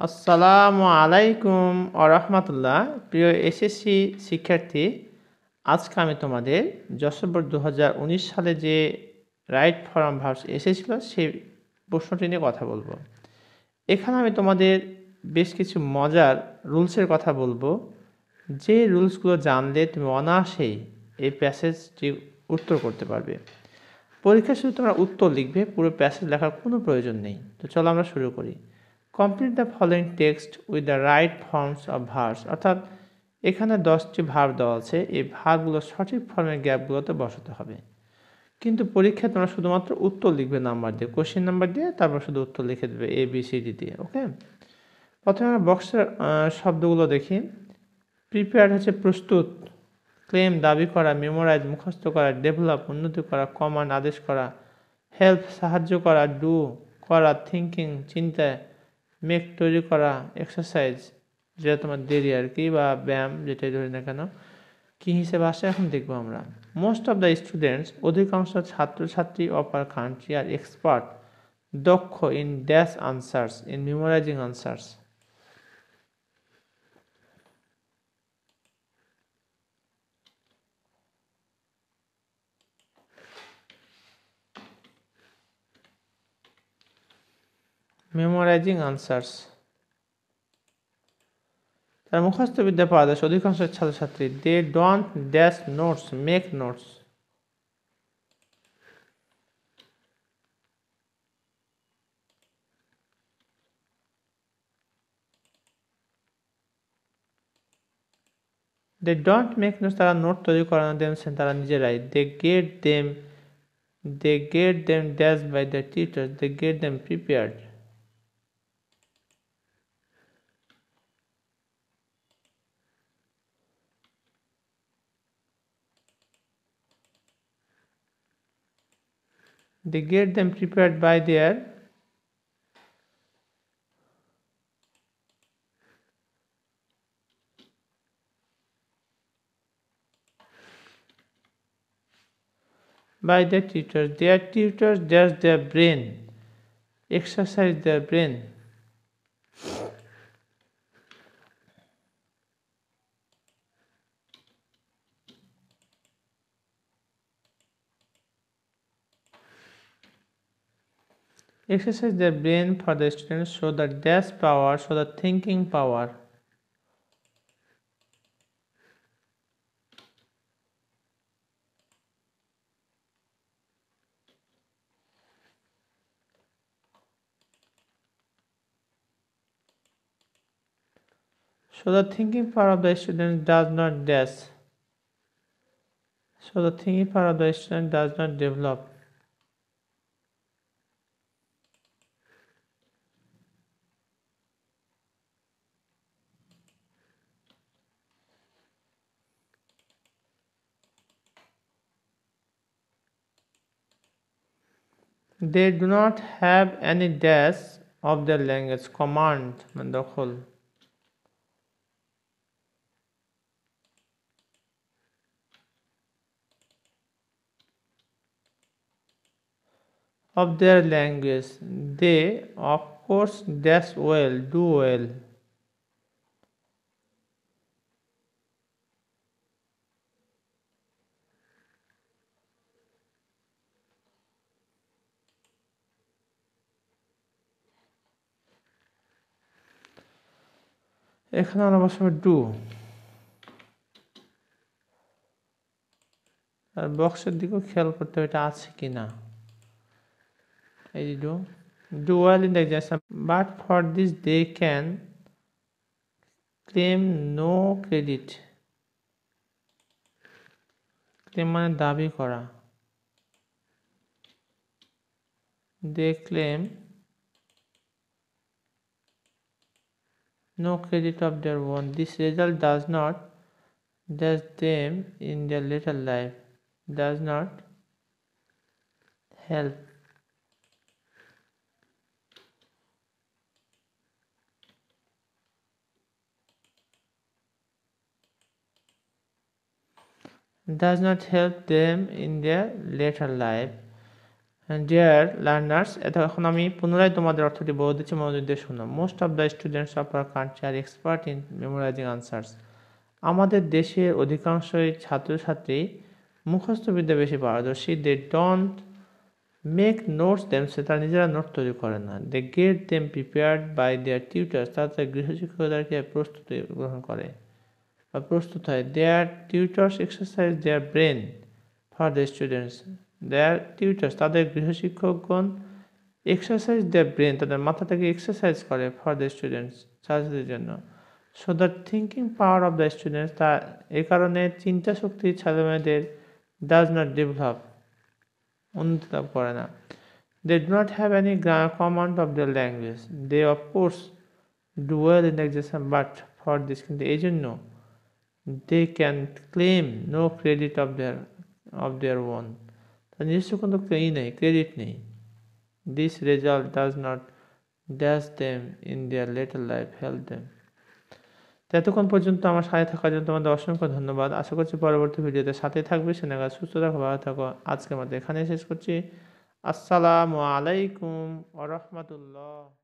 আসসালামু আলাইকুম রাহমাতুল্লাহ। প্রিয় এসএসসি শিক্ষার্থী, আজকে আমি তোমাদের যশোর 2019 সালে যে রাইট ফর্ম ভার্বস এসেছিল সেই প্রশ্নটি নিয়ে কথা বলবো। এখানে আমি তোমাদের বেশ কিছু মজার রুলসের কথা বলবো, যে রুলসগুলো জানলে তুমি অনায়াসেই এই প্যাসেজটি উত্তর করতে পারবে। পরীক্ষার শুরু তোমরা উত্তর লিখবে, পুরো প্যাসেজ লেখার কোনো প্রয়োজন নেই। তো চলো আমরা শুরু করি। Complete the following text with the right forms of verbs, অর্থাৎ এখানে 10টি ভার্ব দেওয়া আছে, এই ভার্বগুলো সঠিক ফর্মের গ্যাপগুলোতে বসাতে হবে। কিন্তু পরীক্ষায় তোমরা শুধুমাত্র উত্তর লিখবে নাম্বার দিয়ে, কোশ্চেন নাম্বার দিয়ে, তারপর শুধু উত্তর লিখে দেবে ABCD দিয়ে। ওকে, প্রথমে আমরা বক্সের শব্দগুলো দেখি। প্রিপেয়ার্ড হচ্ছে প্রস্তুত, ক্লেম দাবি করা, মেমোরাইজ মুখস্থ করা, ডেভেলপ উন্নতি করা, কমান্ড আদেশ করা, হেল্প সাহায্য করা, ডু করা, থিঙ্কিং চিন্তায়, মেক তৈরি করা, এক্সারসাইজ যেটা তোমার দেরি আর কি, বা ব্যায়াম যেটাই ধরি না কেন, কী হিসেবে আসে এখন দেখবো আমরা। মোস্ট অফ দ্য স্টুডেন্টস, অধিকাংশ ছাত্রছাত্রী of our country are expert, দক্ষ in dash answers, in memorising answers. Memorising answers, তারা মুখস্থ বিদ্যা পারদর্শী, অধিকাংশ ছাত্রছাত্রী। They don't dash notes, make notes. They don't make notes, তারা নোট তৈরি করে না, দেমসেলফ তারা নিজেরাই। They get them dash by the teachers, they get them prepared. They get them prepared by their tutors. Their tutors dash their brain, exercise their brain. Exercise their brain for the students, show the dash power, show the thinking power. So the thinking power of the student does not dash. So the thinking power of the student does not develop. They do not have any dash of their language, command, দখল। Of their language, they of course dash well, do well. এখানে আমরা বসাবো do, আর বক্সের দিকেও খেয়াল করতে হবে এটা আছে কিনা। এই do well in the exam, but for this they can claim no credit. Claim মানে দাবি করা। They claim no credit of their own. This result does not dash them in their later life, does not help. Does not help them in their later life. Dear learners, এখন আমি পুনরায় তোমাদের অর্থটি বলে দিচ্ছি, মনোযোগ দিয়ে শোনো। Most of the students of our country are expert in memorising answers. আমাদের দেশের অধিকাংশই ছাত্রছাত্রী মুখস্থ বিদ্যা বেশি পারদর্শী। They don't make notes themselves, তারা নিজেরা নোট তৈরি করে না। They get them prepared by their tutors, তারা তার গৃহশিক্ষকদেরকে প্রস্তুতি গ্রহণ করে বা প্রস্তুত হয়। Their tutors exercise their brain for the students. Their tutors, তাদের গৃহশিক্ষকগণ এক্সারসাইজ দেয়ার ব্রেন, তাদের মাথাটাকে এক্সারসাইজ করে ফর দ্য স্টুডেন্টস, ছাত্রদের জন্য। So the thinking power of the students, তা এই কারণে চিন্তা শক্তি ছেলেমেয়েদের ডাজ নট ডেভেলপ, উন্নতি লাভ করে না। They do not have any command of their language. They of course do well in exam, but for this, কিন্তু এই জন্য they can claim no credit of their own, তার নিজস্ব কোনো নেই, ক্রেডিট নেই। This result does not dash them in their later life, help them. তো এতক্ষণ পর্যন্ত আমার সাথে থাকার জন্য তোমাদের অসংখ্য ধন্যবাদ। আশা করছি পরবর্তী ভিডিওতে সাথে থাকবে। সে নাগাদ সুস্থ থাকো, ভালো থাকো। আজকের মতো এখানে শেষ করছি। আসসালামু আলাইকুম ওয়া রাহমাতুল্লাহ।